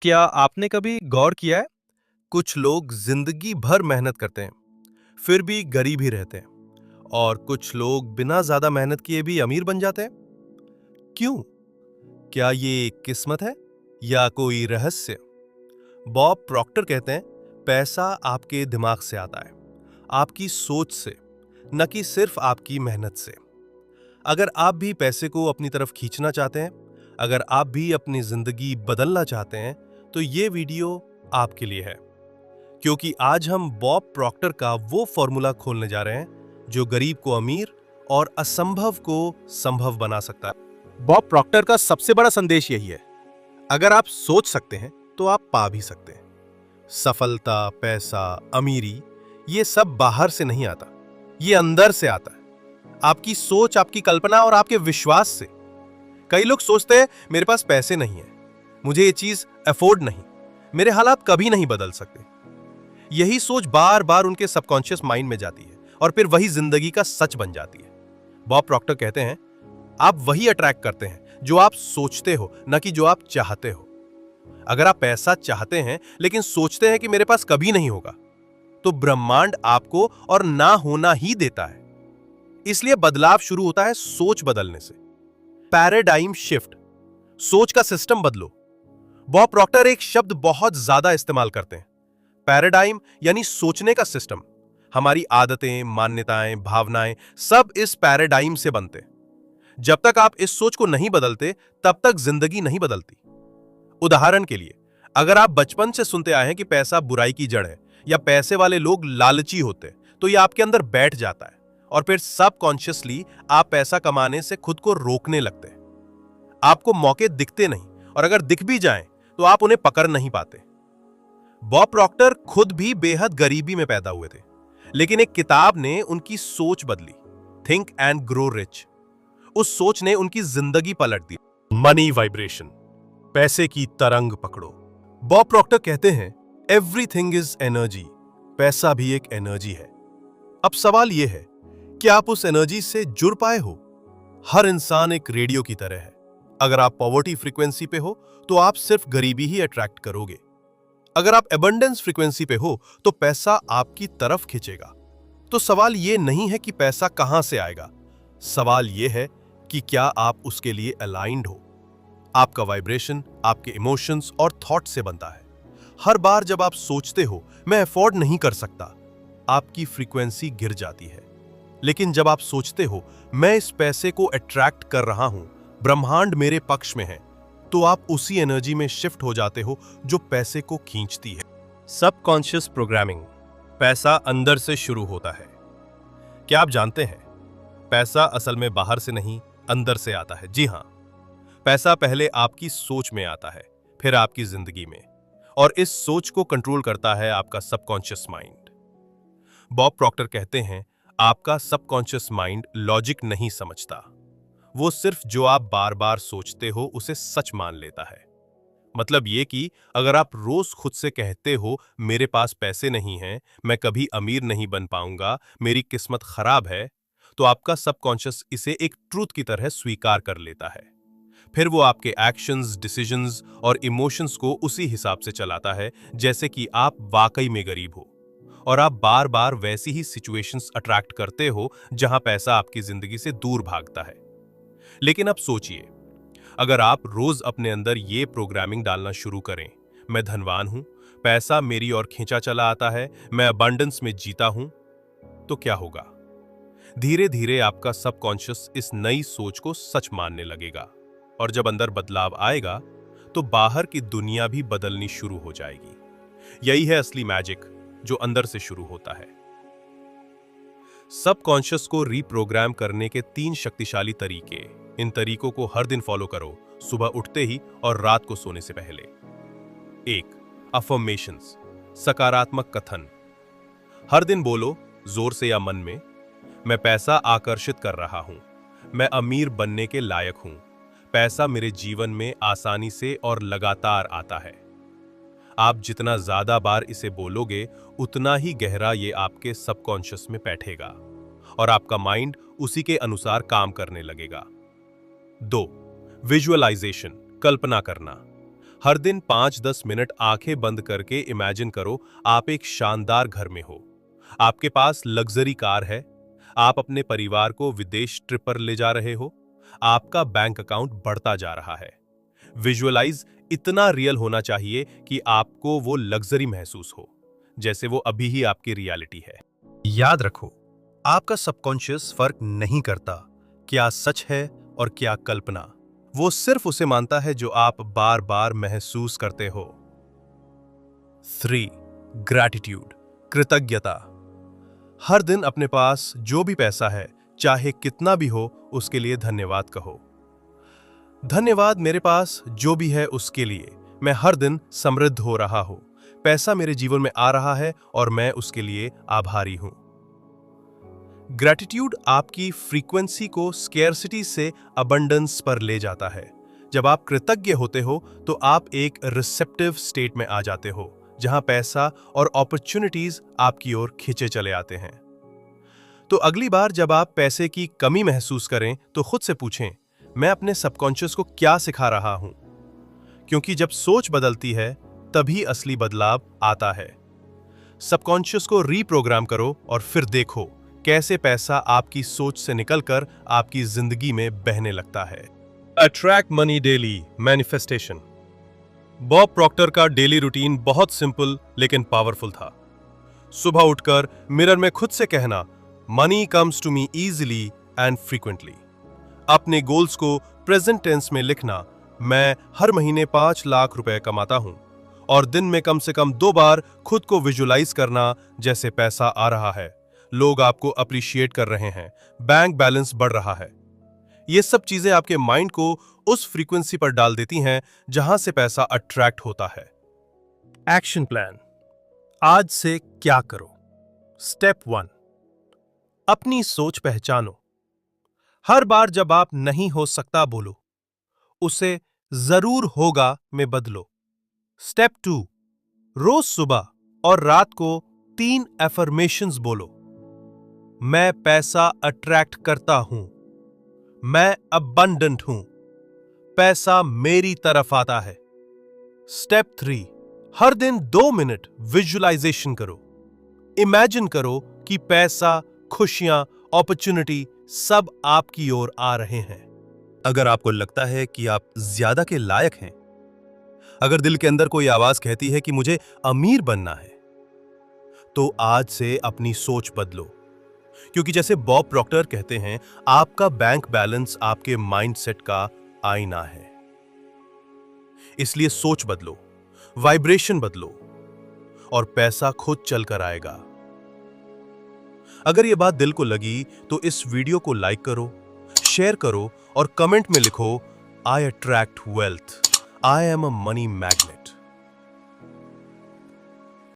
क्या आपने कभी गौर किया है? कुछ लोग जिंदगी भर मेहनत करते हैं, फिर भी गरीब ही रहते हैं, और कुछ लोग बिना ज्यादा मेहनत किए भी अमीर बन जाते हैं। क्यों? क्या ये किस्मत है या कोई रहस्य? बॉब प्रॉक्टर कहते हैं, पैसा आपके दिमाग से आता है, आपकी सोच से, न कि सिर्फ आपकी मेहनत से। अगर आप भी पैसे को अपनी तरफ खींचना चाहते हैं, अगर आप भी अपनी जिंदगी बदलना चाहते हैं, तो ये वीडियो आपके लिए है। क्योंकि आज हम बॉब प्रॉक्टर का वो फॉर्मूला खोलने जा रहे हैं जो गरीब को अमीर और असंभव को संभव बना सकता है। बॉब प्रॉक्टर का सबसे बड़ा संदेश यही है, अगर आप सोच सकते हैं तो आप पा भी सकते हैं। सफलता, पैसा, अमीरी, ये सब बाहर से नहीं आता, ये अंदर से आता है। आपकी सोच, आपकी कल्पना और आपके विश्वास से। कई लोग सोचते हैं, मेरे पास पैसे नहीं है, मुझे ये चीज अफोर्ड नहीं, मेरे हालात कभी नहीं बदल सकते। यही सोच बार बार उनके सबकॉन्शियस माइंड में जाती है और फिर वही जिंदगी का सच बन जाती है। बॉब प्रॉक्टर कहते हैं, आप वही अट्रैक्ट करते हैं जो आप सोचते हो, न कि जो आप चाहते हो। अगर आप पैसा चाहते हैं लेकिन सोचते हैं कि मेरे पास कभी नहीं होगा, तो ब्रह्मांड आपको और ना होना ही देता है। इसलिए बदलाव शुरू होता है सोच बदलने से। पैराडाइम शिफ्ट, सोच का सिस्टम बदलो। बॉब प्रॉक्टर एक शब्द बहुत ज्यादा इस्तेमाल करते हैं, पैराडाइम, यानी सोचने का सिस्टम। हमारी आदतें, मान्यताएं, भावनाएं सब इस पैराडाइम से बनते। जब तक आप इस सोच को नहीं बदलते, तब तक जिंदगी नहीं बदलती। उदाहरण के लिए, अगर आप बचपन से सुनते आए हैं कि पैसा बुराई की जड़ है या पैसे वाले लोग लालची होते, तो यह आपके अंदर बैठ जाता है और फिर सबकॉन्शियसली आप पैसा कमाने से खुद को रोकने लगते हैं। आपको मौके दिखते नहीं, और अगर दिख भी जाएं तो आप उन्हें पकड़ नहीं पाते। बॉब प्रॉक्टर खुद भी बेहद गरीबी में पैदा हुए थे, लेकिन एक किताब ने उनकी सोच बदली, थिंक एंड ग्रो रिच। उस सोच ने उनकी जिंदगी पलट दी। मनी वाइब्रेशन, पैसे की तरंग पकड़ो। बॉब प्रॉक्टर कहते हैं, एवरीथिंग इज एनर्जी, पैसा भी एक एनर्जी है। अब सवाल यह है कि आप उस एनर्जी से जुड़ पाए हो? हर इंसान एक रेडियो की तरह है। अगर आप पॉवर्टी फ्रीक्वेंसी पे हो तो आप सिर्फ गरीबी ही अट्रैक्ट करोगे। अगर आप एबंडेंस फ्रीक्वेंसी पे हो तो पैसा आपकी तरफ खींचेगा। तो सवाल यह नहीं है कि पैसा कहां से आएगा, सवाल यह है कि क्या आप उसके लिए अलाइंड हो। आपका वाइब्रेशन आपके इमोशंस और थॉट से बनता है। हर बार जब आप सोचते हो मैं अफोर्ड नहीं कर सकता, आपकी फ्रीक्वेंसी गिर जाती है। लेकिन जब आप सोचते हो मैं इस पैसे को अट्रैक्ट कर रहा हूं, ब्रह्मांड मेरे पक्ष में है, तो आप उसी एनर्जी में शिफ्ट हो जाते हो जो पैसे को खींचती है। सबकॉन्शियस प्रोग्रामिंग, पैसा अंदर से शुरू होता है। क्या आप जानते हैं, पैसा असल में बाहर से नहीं, अंदर से आता है। जी हां, पैसा पहले आपकी सोच में आता है, फिर आपकी जिंदगी में, और इस सोच को कंट्रोल करता है आपका सबकॉन्शियस माइंड। बॉब प्रॉक्टर कहते हैं, आपका सबकॉन्शियस माइंड लॉजिक नहीं समझता, वो सिर्फ जो आप बार बार सोचते हो उसे सच मान लेता है। मतलब ये कि अगर आप रोज खुद से कहते हो मेरे पास पैसे नहीं हैं, मैं कभी अमीर नहीं बन पाऊंगा, मेरी किस्मत खराब है, तो आपका सबकॉन्शियस इसे एक ट्रूथ की तरह स्वीकार कर लेता है। फिर वो आपके एक्शंस, डिसीजंस और इमोशंस को उसी हिसाब से चलाता है जैसे कि आप वाकई में गरीब हो, और आप बार बार वैसी ही सिचुएशंस अट्रैक्ट करते हो जहां पैसा आपकी जिंदगी से दूर भागता है। लेकिन अब सोचिए, अगर आप रोज अपने अंदर ये प्रोग्रामिंग डालना शुरू करें, मैं धनवान हूं, पैसा मेरी ओर खींचा चला आता है, मैं अबंडेंस में जीता हूं, तो क्या होगा? धीरे धीरे आपका सबकॉन्शियस इस नई सोच को सच मानने लगेगा, और जब अंदर बदलाव आएगा तो बाहर की दुनिया भी बदलनी शुरू हो जाएगी। यही है असली मैजिक, जो अंदर से शुरू होता है। सबकॉन्शियस को रीप्रोग्राम करने के 3 शक्तिशाली तरीके। इन तरीकों को हर दिन फॉलो करो, सुबह उठते ही और रात को सोने से पहले। 1. अफर्मेशंस, सकारात्मक कथन। हर दिन बोलो, जोर से या मन में, मैं पैसा आकर्षित कर रहा हूं, मैं अमीर बनने के लायक हूं, पैसा मेरे जीवन में आसानी से और लगातार आता है। आप जितना ज्यादा बार इसे बोलोगे, उतना ही गहरा ये आपके सबकॉन्शियस में बैठेगा और आपका माइंड उसी के अनुसार काम करने लगेगा। 2. विजुअलाइजेशन, कल्पना करना। हर दिन 5-10 मिनट आंखें बंद करके इमेजिन करो आप एक शानदार घर में हो। आपके पास लग्जरी कार है। आप अपने परिवार को विदेश ट्रिप पर ले जा रहे हो। आपका बैंक अकाउंट बढ़ता जा रहा है। विजुअलाइज इतना रियल होना चाहिए कि आपको वो लग्जरी महसूस हो, जैसे वो अभी ही आपकी रियलिटी है। याद रखो, आपका सबकॉन्शियस फर्क नहीं करता क्या सच है और क्या कल्पना। वो सिर्फ उसे मानता है जो आप बार बार महसूस करते हो। 3. ग्रैटिट्यूड, कृतज्ञता। हर दिन अपने पास जो भी पैसा है, चाहे कितना भी हो, उसके लिए धन्यवाद कहो। धन्यवाद मेरे पास जो भी है उसके लिए। मैं हर दिन समृद्ध हो रहा हूं। पैसा मेरे जीवन में आ रहा है और मैं उसके लिए आभारी हूं। ग्रैटिट्यूड आपकी फ्रीक्वेंसी को स्केर्सिटी से अबंडेंस पर ले जाता है। जब आप कृतज्ञ होते हो तो आप एक रिसेप्टिव स्टेट में आ जाते हो, जहां पैसा और अपॉर्चुनिटीज आपकी ओर खींचे चले आते हैं। तो अगली बार जब आप पैसे की कमी महसूस करें तो खुद से पूछें, मैं अपने सबकॉन्शियस को क्या सिखा रहा हूं? क्योंकि जब सोच बदलती है तभी असली बदलाव आता है। सबकॉन्शियस को रीप्रोग्राम करो और फिर देखो कैसे पैसा आपकी सोच से निकलकर आपकी जिंदगी में बहने लगता है। Attract money daily manifestation. Bob Proctor का डेली रूटीन बहुत सिंपल लेकिन पावरफुल था। सुबह उठकर मिरर में खुद से कहना, money comes to me easily and frequently. अपने गोल्स को प्रेजेंट टेंस में लिखना, मैं हर महीने 5 लाख रुपए कमाता हूं। और दिन में कम से कम 2 बार खुद को विजुअलाइज करना जैसे पैसा आ रहा है, लोग आपको अप्रिशिएट कर रहे हैं, बैंक बैलेंस बढ़ रहा है। ये सब चीजें आपके माइंड को उस फ्रीक्वेंसी पर डाल देती हैं जहां से पैसा अट्रैक्ट होता है। Action plan. आज से क्या करो। स्टेप 1, अपनी सोच पहचानो। हर बार जब आप नहीं हो सकता बोलो, उसे जरूर होगा में बदलो। स्टेप 2, रोज सुबह और रात को 3 एफर्मेशंस बोलो। मैं पैसा अट्रैक्ट करता हूं। मैं अबंडेंट हूं। पैसा मेरी तरफ आता है। स्टेप 3, हर दिन 2 मिनट विजुअलाइजेशन करो। इमेजिन करो कि पैसा, खुशियां, अपॉर्चुनिटी सब आपकी ओर आ रहे हैं। अगर आपको लगता है कि आप ज्यादा के लायक हैं, अगर दिल के अंदर कोई आवाज कहती है कि मुझे अमीर बनना है, तो आज से अपनी सोच बदलो। क्योंकि जैसे बॉब प्रॉक्टर कहते हैं, आपका बैंक बैलेंस आपके माइंडसेट का आईना है। इसलिए सोच बदलो, वाइब्रेशन बदलो और पैसा खुद चलकर आएगा। अगर यह बात दिल को लगी तो इस वीडियो को लाइक करो, शेयर करो और कमेंट में लिखो, I attract wealth, I am a money magnet.